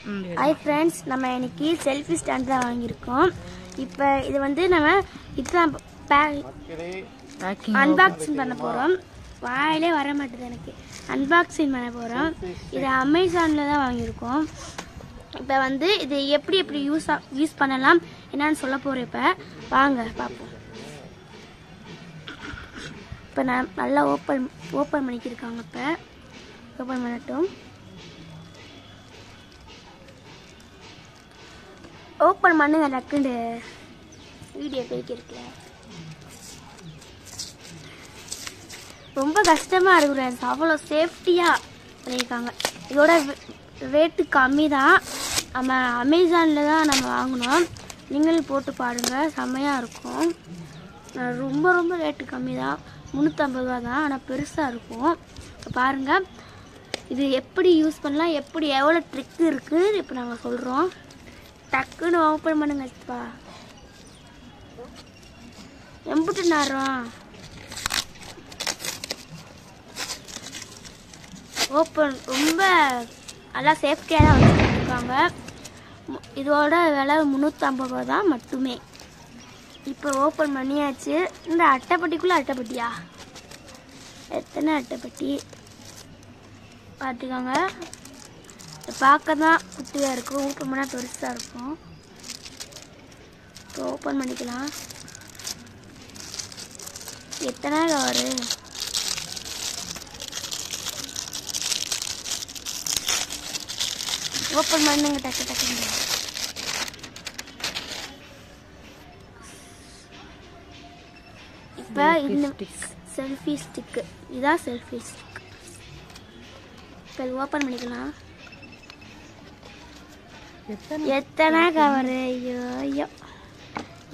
Hi friends, நம்ம இன்னைக்கு selfie stand தான் வாங்கியிருக்கோம். இப்போ இது வந்து நம்ம இதுதான் அன்பாக்சிங் பண்ண போகிறோம். வாயிலே வர மாட்டேது எனக்கு. அன்பாக்சிங் பண்ண போகிறோம். இது அமேசானில் தான் வாங்கியிருக்கோம். இப்போ வந்து இது எப்படி எப்படி யூஸ் பண்ணலாம் என்னன்னு சொல்ல போகிறேன். இப்போ வாங்க பார்ப்போம். இப்போ நான் நல்லா ஓப்பன் பண்ணிக்கிருக்காங்க. இப்போ ஓப்பன் பண்ணட்டும். ஓப்பன் பண்ணுங்க டக்குன்னு. வீடியோ போய்க்கிருக்கல, ரொம்ப கஷ்டமாக இருக்கு. அவ்வளோ சேஃப்டியாக பண்ணியிருக்காங்க. இதோட ரேட்டு கம்மி தான். நம்ம அமேசானில் தான் நம்ம வாங்கினோம். நீங்களும் போட்டு பாருங்கள், செம்மையாக இருக்கும். ரொம்ப ரொம்ப ரேட்டு கம்மி தான், 350 ரூபா தான். ஆனால் பெருசாக இருக்கும். இப்போ பாருங்கள், இது எப்படி யூஸ் பண்ணலாம், எப்படி எவ்வளோ ட்ரிக் இருக்குது இப்போ நாங்கள் சொல்கிறோம். டக்குன்னு ஓப்பன் பண்ணுங்கப்பா. எம்பிட்டு நேரம் ஓப்பன், ரொம்ப நல்லா சேஃப்டியாக தான் வச்சுருக்காங்க. இதோட விலை 350 ரூபா தான் மட்டுமே. இப்போ ஓப்பன் பண்ணியாச்சு. இந்த அட்டைப்பட்டிக்குள்ளே அட்டைப்பட்டியா, எத்தனை அட்டைப்பட்டி பார்த்துக்கோங்க. பார்க்க தான் குட்டியாக இருக்கும், ஓப்பன் பண்ணால் பெருசாக இருக்கும். இப்போ ஓப்பன் பண்ணிக்கலாம். எத்தனை கவரு, ஓப்பன் பண்ணுங்க டக்கு டக்குங்க. இப்போ இந்த செல்ஃபி ஸ்டிக்கு, இதுதான் செல்ஃபி ஸ்டிக். இப்போ இது ஓப்பன் பண்ணிக்கலாம். எத்தனை கவரு, ஐயோ ஐயோ.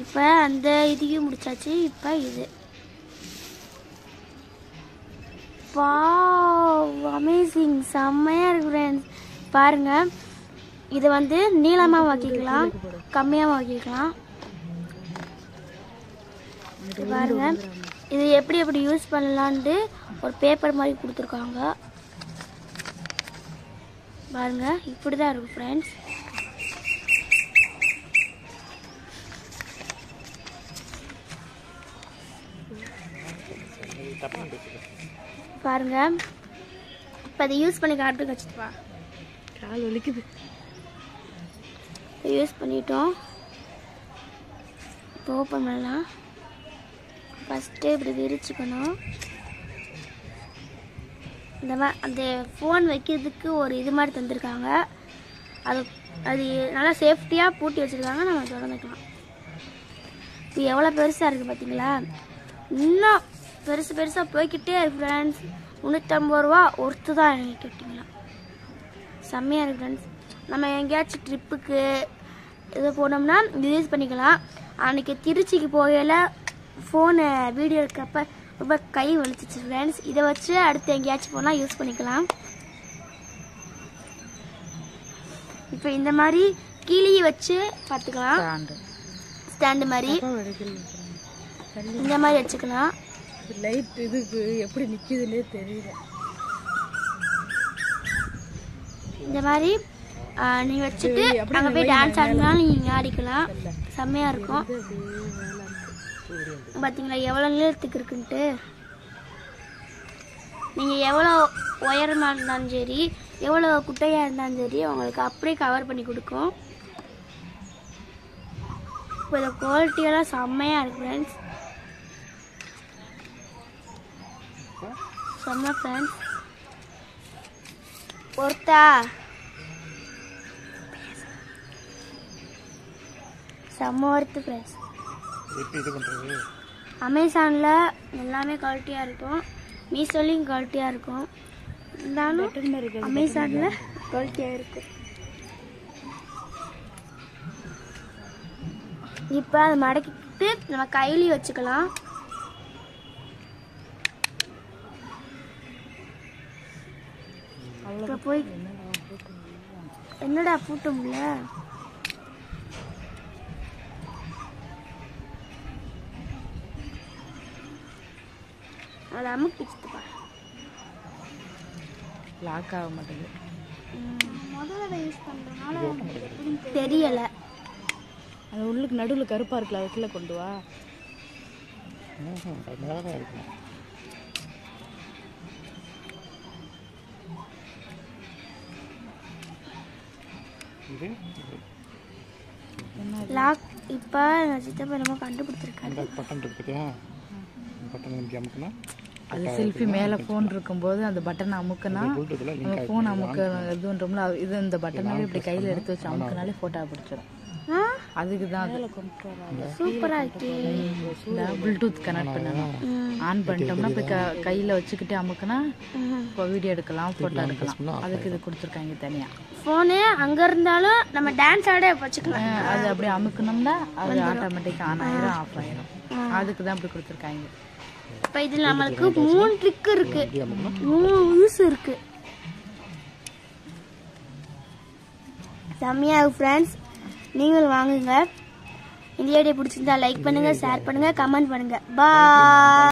இப்போ அந்த இதையும் முடிச்சாச்சு. இப்போ இது அமேசிங், செம்மையாக இருக்கு ஃப்ரெண்ட்ஸ். பாருங்கள், இது வந்து நீளமாக வாக்கிக்கலாம், கம்மியாக வாக்கிக்கலாம். பாருங்க, இது எப்படி எப்படி யூஸ் பண்ணலான்ட்டு ஒரு பேப்பர் மாதிரி கொடுத்துருக்காங்க. பாருங்க, இப்படி தான் இருக்கும் ஃப்ரெண்ட்ஸ். பாருங்க, இப்போ அதை யூஸ் பண்ணி காட்டுக்கு வச்சுப்பா. கால் வலிக்குது. யூஸ் பண்ணிட்டோம். இப்போ ஓப்பன் பண்ணலாம். ஃபஸ்ட்டு இப்படி விரிச்சுக்கணும். இந்த மாதிரி அந்த ஃபோன் வைக்கிறதுக்கு ஒரு இது மாதிரி தந்துருக்காங்க. அது நல்லா சேஃப்டியாக பூட்டி வச்சுருக்காங்க. நம்ம திறந்துக்கலாம். இப்போ எவ்வளோ பெருசாக இருக்குது பார்த்தீங்களா. இன்னும் பெருசாக போய்கிட்டே இருக்கு ஃப்ரெண்ட்ஸ். 350 ரூபா ஒர்த்து தான் எனக்கு கேட்டிங்களா. செம்மையாக இருக்குது ஃப்ரெண்ட்ஸ். நம்ம எங்கேயாச்சும் ட்ரிப்புக்கு இது போனோம்னா இது யூஸ் பண்ணிக்கலாம். அன்றைக்கி திருச்சிக்கு போகையில் ஃபோனு வீடியோ எடுக்கிறப்ப ரொம்ப கை வலிச்சிச்சு ஃப்ரெண்ட்ஸ். இதை வச்சு அடுத்து எங்கேயாச்சும் போனால் யூஸ் பண்ணிக்கலாம். இப்போ இந்த மாதிரி கீழே வச்சு பார்த்துக்கலாம். ஸ்டாண்டு மாதிரி இந்த மாதிரி வச்சுக்கலாம். லைட் இதுக்கு எப்படி நிற்கிதுன்னே தெரியல. இந்த மாதிரி நீங்கள் வச்சுட்டு அங்கே போய் டான்ஸ் ஆடினாலும் நீங்கள் ஆடிக்கலாம். செம்மையாக இருக்கும். பார்த்தீங்களா எவ்வளோ நீளத்துக்கு இருக்குன்ட்டு. நீங்கள் எவ்வளோ உயரமாக இருந்தாலும் சரி, எவ்வளோ குட்டையாக இருந்தாலும் சரி, உங்களுக்கு அப்படியே கவர் பண்ணி கொடுக்கும். இப்போ இந்த குவாலிட்டியெல்லாம் செம்மையாக இருக்கு ஃப்ரெண்ட்ஸ். செம்ம ஃப்ரெண்ட்ஸ். ஒருத்தா செம்ம ஒர்த்து ஃப்ரெண்ட்ஸ். அமேசானில் எல்லாமே குவாலிட்டியாக இருக்கும், மீஷோலையும் குவாலிட்டியாக இருக்கும். இருந்தாலும் அமேசானில் குவாலிட்டியாக இருக்கும். இப்போ அதை மடக்கிட்டு நம்ம கையிலையும் வச்சுக்கலாம். இப்போ போய் என்னடா பூட்டோம்ல. அதை அமுக்கிச்சுப்பா. லாக் ஆக மாட்டேங்குது. முதல்ல யூஸ் பண்ணுறதுனால தெரியல. அது உள்ளுக்கு நடுவில் கருப்பா இருக்குல்ல, அதை கீழே கொண்டு வா. லாக் இப்போ எங்கள் சித்தப்பா என்னமோ கண்டுபிடிச்சிருக்காரு. பட்டன் இருக்குதா, பட்டன் அமுக்குனா அது செல்ஃபி மேலே ஃபோன் இருக்கும்போது அந்த பட்டனை அமுக்குனா நம்ம ஃபோன் அமுக்க இதுன்றோம்ல, இது இந்த பட்டனாவே இப்படி கையில் எடுத்து வச்சு அமுக்குனாலே ஃபோட்டோ பிடிச்சிடும். அதுக்கு தான் சூப்பராக இருக்கு. ப்ளூடூத் கனெக்ட் பண்ணணும். ஆன் பண்ணிட்டோம்னா இப்போ கையில் வச்சுக்கிட்டே அமுக்குனா இப்போ வீடியோ எடுக்கலாம், ஃபோட்டோ எடுக்கலாம். அதுக்கு இது கொடுத்துருக்காங்க தனியாக. ஃபோனு அங்கே இருந்தாலும் நம்ம டான்ஸ் ஆட வச்சுக்கலாம். அது அப்படியே அமுக்கணும்னா அது ஆட்டோமேட்டிக்காக ஆன் ஆயிரும், ஆஃப் ஆயிரும். அதுக்கு தான் இப்படி கொடுத்துருக்காங்க. இப்போ இதில் நம்மளுக்கு 3 ட்ரிக் இருக்கு, 3 யூஸ் இருக்கு. செம்மையாக ஃப்ரெண்ட்ஸ், நீங்களும் வாங்குங்க. இந்த வீடியோ பிடிச்சிருந்தா லைக் பண்ணுங்க, ஷேர் பண்ணுங்க, கமெண்ட் பண்ணுங்க. பாய்.